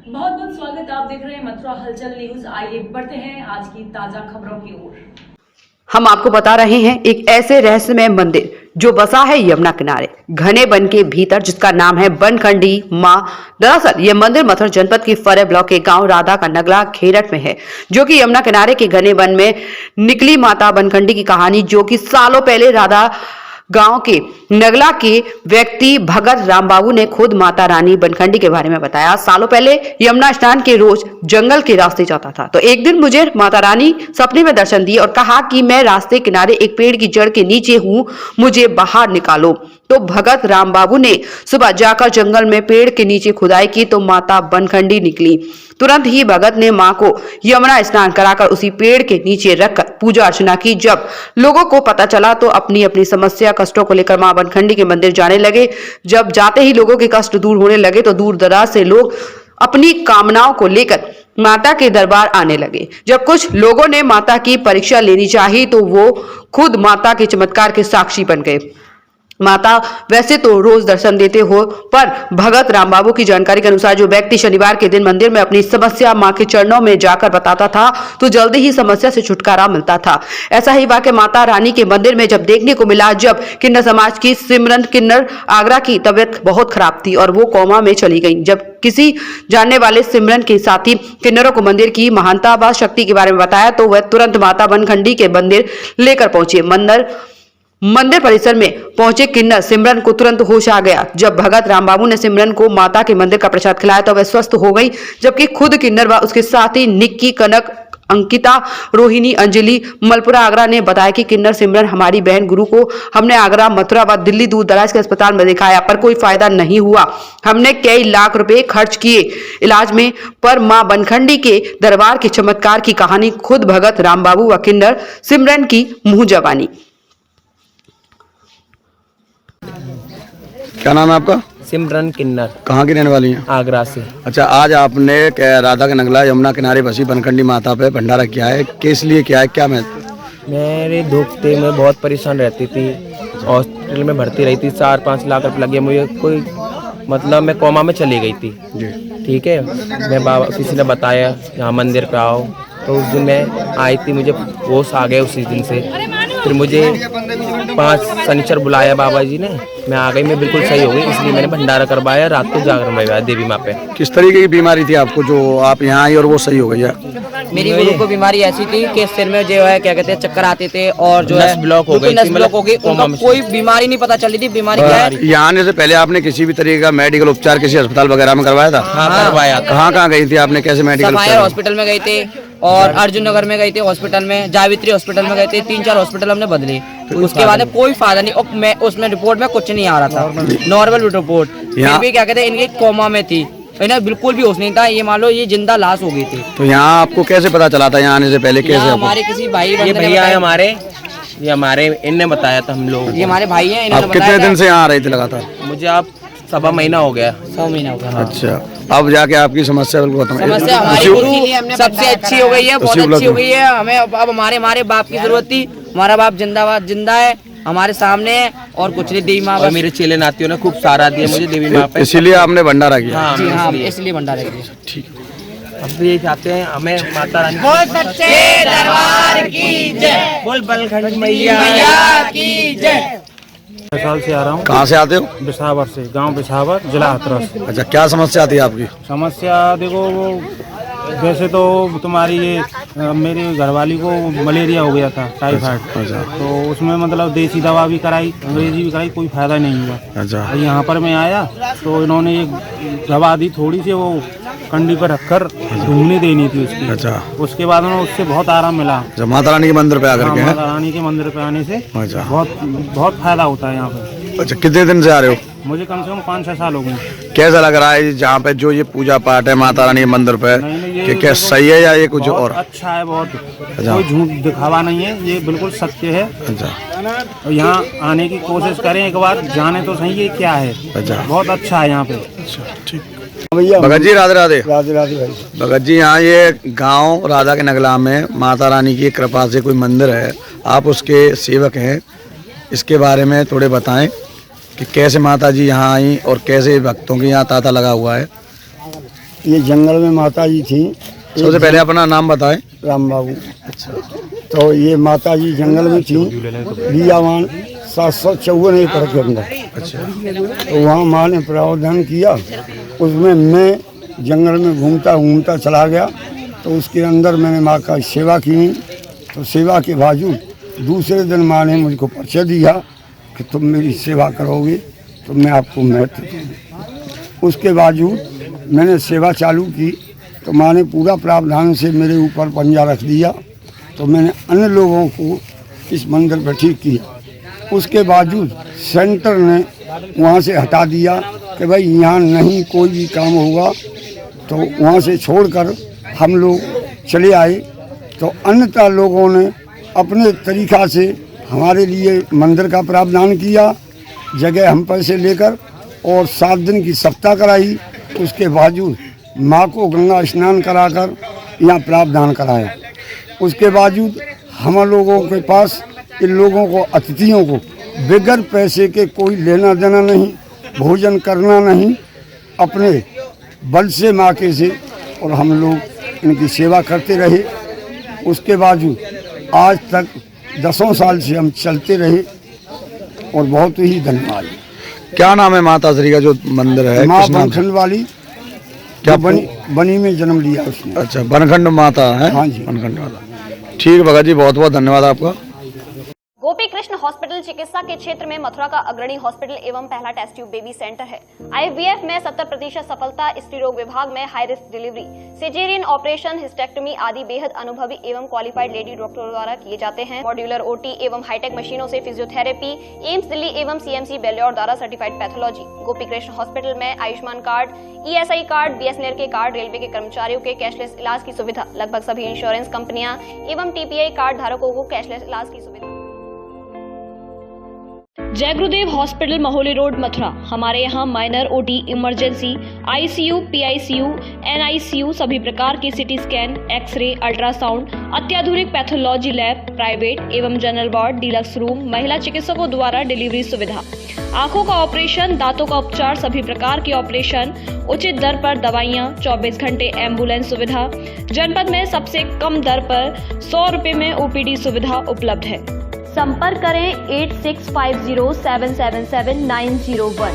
बहुत बहुत स्वागत। आप देख रहे हैं मथुरा हलचल न्यूज। आइए बढ़ते हैं आज की ताजा खबरों की ओर। हम आपको बता रहे हैं एक ऐसे रहस्यमय मंदिर जो बसा है यमुना किनारे घने वन के भीतर, जिसका नाम है बनखंडी मां। दरअसल यह मंदिर मथुरा जनपद की फरे ब्लॉक के गांव राधा का नगला खेरठ में है, जो कि यमुना किनारे के घने वन में निकली माता बनखंडी की कहानी, जो कि सालों पहले राधा गांव के नगला के व्यक्ति भगत राम बाबू ने खुद माता रानी बनखंडी के बारे में बताया। सालों पहले यमुना स्नान के रोज जंगल के रास्ते जाता था, तो एक दिन मुझे माता रानी सपने में दर्शन दिए और कहा कि मैं रास्ते किनारे एक पेड़ की जड़ के नीचे हूँ, मुझे बाहर निकालो। तो भगत राम बाबू ने सुबह जाकर जंगल में पेड़ के नीचे खुदाई की तो माता बनखंडी निकली। तुरंत ही भगत ने मां को यमुना स्नान कराकर उसी पेड़ के नीचे रखकर पूजा अर्चना की। जब लोगों को पता चला तो अपनी अपनी समस्या कष्टों को लेकर मां बनखंडी के मंदिर जाने लगे। जब जाते ही लोगों के कष्ट दूर होने लगे तो दूर दराज से लोग अपनी कामनाओं को लेकर माता के दरबार आने लगे। जब कुछ लोगों ने माता की परीक्षा लेनी चाही तो वो खुद माता के चमत्कार के साक्षी बन गए। माता वैसे तो रोज दर्शन देते हो, पर भगत राम बाबू की जानकारी के अनुसार जो व्यक्ति शनिवार के दिन मंदिर में अपनी समस्या मां के चरणों में जाकर बताता था तो जल्दी ही समस्या से छुटकारा मिलता था। ऐसा ही वाकया माता रानी के मंदिर में जब देखने को मिला, जब किन्नर समाज की सिमरन किन्नर आगरा की तबीयत बहुत खराब थी और वो कोमा में चली गई। जब किसी जानने वाले सिमरन के साथी किन्नरों को मंदिर की महानता व शक्ति के बारे में बताया तो वह तुरंत माता बनखंडी के मंदिर लेकर पहुंचे। मंदिर परिसर में पहुंचे किन्नर सिमरन को तुरंत होश आ गया। जब भगत राम बाबू ने सिमरन को माता के मंदिर का प्रसाद खिलाया तो वह स्वस्थ हो गई, जबकि खुद किन्नर व उसके साथी निक्की, कनक, अंकिता, रोहिणी, अंजलि मलपुरा आगरा ने बताया कि किन्नर सिमरन हमारी बहन गुरु को हमने आगरा, मथुरा व दिल्ली दूर दराज के अस्पताल में दिखाया, पर कोई फायदा नहीं हुआ। हमने कई लाख रुपए खर्च किए इलाज में, पर मां बनखंडी के दरबार के चमत्कार की कहानी खुद भगत राम बाबू व किन्नर सिमरन की मुंह जबानी। क्या नाम है आपका? सिमरन किन्नर। कहाँ की रहने वाली हैं? आगरा से। अच्छा, आज आपने राधा के नगला यमुना किनारे बसी बनखंडी माता पे भंडारा किया है, किस लिए किया है, क्या? मेरे धूपते में बहुत परेशान रहती थी, हॉस्पिटल में भर्ती रही थी, 4-5 लाख रुपये लगे मुझे। कोई मतलब मैं कोमा में चली गई थी जी। ठीक है, मैं बाबा किसी ने बताया यहाँ मंदिर पे आओ, तो उस दिन मैं आई थी, मुझे होश आ गए उसी दिन से। फिर मुझे 5 शनिचर बुलाया बाबा जी ने, मैं आ गई, मैं बिल्कुल सही हो गई। इसलिए मैंने भंडारा करवाया, रात को जागरण करवाया देवी माँ पे। किस तरीके की बीमारी थी आपको जो आप यहाँ आई और वो सही हो गई है? मेरी गुरु को बीमारी ऐसी थी कि सिर में जो है क्या कहते हैं चक्कर आते थे और जो है ब्लॉक हो गई, नस ब्लॉक हो गई। उनका कोई बीमारी नहीं पता चल रही थी बीमारी क्या है। यहाँ आने से पहले आपने किसी भी तरीके का मेडिकल उपचार किसी अस्पताल वगैरह में करवाया था? हाँ, करवाया। कहाँ गई थी आपने, कैसे मेडिकल? हॉस्पिटल में गए थे और अर्जुन नगर में गए थे हॉस्पिटल में, जावित्री हॉस्पिटल में गए थे, 3-4 हॉस्पिटल हमने बदली। उसके बाद कोई फायदा नहीं, और मैं उसमें रिपोर्ट में कुछ नहीं आ रहा था, नॉर्मल रिपोर्ट। फिर भी क्या कहते हैं इनकी कोमा में थी, इन्हें बिल्कुल भी होश नहीं था, ये मान लो ये जिंदा लाश हो गई थी। तो यहाँ आपको कैसे पता चला था, यहाँ आने से पहले कैसे? हमारे किसी भाई ये भैया है हमारे इनने बताया था हम लोग। ये हमारे भाई हैं। आप कितने दिन से यहाँ आ रहे थे लगातार? मुझे आप 1.25 महीना हो गया। 100 महीना हो गया। अच्छा, अब जाके आपकी समस्या बिल्कुल खत्म? समस्या हमारी गुरु सबसे अच्छी हो गई है, बहुत अच्छी हो गई है। हमें अब हमारे बाप की जरूरत थी, हमारा बाप जिंदा है हमारे सामने है और कुछ नहीं। देवी माँ और मेरे चेले नातियों ने खूब सारा दिया मुझे देवी माँ पे, इसीलिए आपने भंडारा किया? हाँ, जी हाँ, इसलिए भंडारा किया। ठीक। अब भी ये चाहते हैं हमें माता रानी बोल सच्चे दरबार की जय, बोल बनखंडी मैया की जय। साल से आ रहा हूँ। कहाँ से आते हो? बिसावर से, गांव बिसावर, जिला हाथरस। अच्छा, क्या समस्या आती है आपकी? समस्या देखो, वो वैसे तो तुम्हारी ये मेरी घरवाली को मलेरिया हो गया था, टाइफाइड। अच्छा। तो उसमें मतलब देसी दवा भी कराई, अंग्रेजी भी कराई, कोई फायदा नहीं हुआ। अच्छा। यहाँ पर मैं आया तो इन्होंने एक दवा दी थोड़ी सी, वो कंडी पर रखकर घूमने देनी थी उसकी। अच्छा। उसके बाद में उससे बहुत आराम मिला। अच्छा, माता रानी के मंदिर पे आकर के? माता रानी के मंदिर पे आने से अच्छा, बहुत फायदा होता है यहाँ पे। अच्छा, कितने दिन से आ रहे हो? मुझे कम से कम 5-6 साल हो गए। कैसा लग रहा है जहाँ पे जो ये पूजा पाठ है माता रानी के मंदिर पे, कि क्या सही है या ये कुछ और? अच्छा है, बहुत। अच्छा। कोई झूठ दिखावा नहीं है, ये बिल्कुल सत्य है। अच्छा। और यहाँ आने की कोशिश करें, एक बार जाने तो सही ये क्या है। अच्छा। बहुत अच्छा है यहाँ पे। अच्छा, ठीक। भगत जी, राधे राधे। राधे राधे भाई। भगत जी, यहाँ ये गांव राधा के नगला में माता रानी की कृपा से कोई मंदिर है, आप उसके सेवक हैं, इसके बारे में थोड़े बताएं कि कैसे माता जी यहाँ आई और कैसे भक्तों के यहाँ तांता लगा हुआ है। ये जंगल में माता जी थी। सबसे पहले अपना नाम बताएं। राम बाबू। अच्छा। तो ये माता जी जंगल में थी, बियावान 754 एकड़ के अंदर। अच्छा। तो वहाँ माँ ने प्रावधान किया, उसमें मैं जंगल में घूमता चला गया। तो उसके अंदर मैंने माँ का सेवा की। तो सेवा के बावजूद दूसरे दिन माँ ने मुझको परिचय दिया कि तुम मेरी सेवा करोगे तो मैं आपको महत्व दूँगी। उसके बावजूद मैंने सेवा चालू की तो माँ ने पूरा प्रावधान से मेरे ऊपर पंजा रख दिया। तो मैंने अन्य लोगों को इस मंदिर पर ठीक किया। उसके बावजूद सेंटर ने वहाँ से हटा दिया कि भाई यहाँ नहीं कोई भी काम होगा। तो वहाँ से छोड़कर हम लोग चले आए। तो अन्यथा लोगों ने अपने तरीक़ा से हमारे लिए मंदिर का प्रावधान किया, जगह हम पैसे लेकर, और 7 दिन की सप्ताह कराई। उसके बावजूद माँ को गंगा स्नान कराकर यहाँ प्रावधान कराया। उसके बावजूद हम लोगों के पास इन लोगों को, अतिथियों को बगैर पैसे के कोई लेना देना नहीं, भोजन करना नहीं, अपने बल से माँ के से, और हम लोग इनकी सेवा करते रहे। उसके बावजूद आज तक 10 साल से हम चलते रहे, और बहुत ही धन्यवाद। क्या नाम है माता श्री का जो मंदिर है? माँ बनखंड वाली, क्या बनी में जन्म लिया उसने। अच्छा, बनखंड माता है। हाँ जी, बनखंड माता। ठीक है भगत जी, बहुत बहुत धन्यवाद आपका। गोपी कृष्ण हॉस्पिटल चिकित्सा के क्षेत्र में मथुरा का अग्रणी हॉस्पिटल एवं पहला टेस्ट ट्यूब बेबी सेंटर है। IVF में 70% सफलता, स्त्री रोग विभाग में high risk delivery, caesarean operation, hysterectomy आदि बेहद अनुभवी एवं क्वालिफाइड लेडी डॉक्टरों द्वारा किए जाते हैं। मॉड्यूलर OT एवं हाईटेक मशीनों से फिजियोथेरेपी, एम्स दिल्ली एवं CMC बेल्योर द्वारा certified pathology. Gopi Krishna hospital में Ayushman card, ESI card, BSNL के कार्ड, रेलवे के कर्मचारियों के कैशलेस इलाज की सुविधा। लगभग सभी इंश्योरेंस कंपनियां एवं TPI कार्ड धारकों को कैशलेस इलाज की सुविधा। जय गुरुदेव हॉस्पिटल महोली रोड मथुरा। हमारे यहाँ minor OT, emergency, ICU, PICU, NICU, सभी प्रकार के CT स्कैन, एक्सरे, अल्ट्रासाउंड, अत्याधुनिक पैथोलॉजी लैब, प्राइवेट एवं जनरल वार्ड, डीलक्स रूम, महिला चिकित्सकों द्वारा डिलीवरी सुविधा, आंखों का ऑपरेशन, दांतों का उपचार, सभी प्रकार के ऑपरेशन, उचित दर पर दवाइयाँ, 24 घंटे एम्बुलेंस सुविधा। जनपद में सबसे कम दर पर 100 रुपए में OPD सुविधा उपलब्ध है। संपर्क करें 8650777901।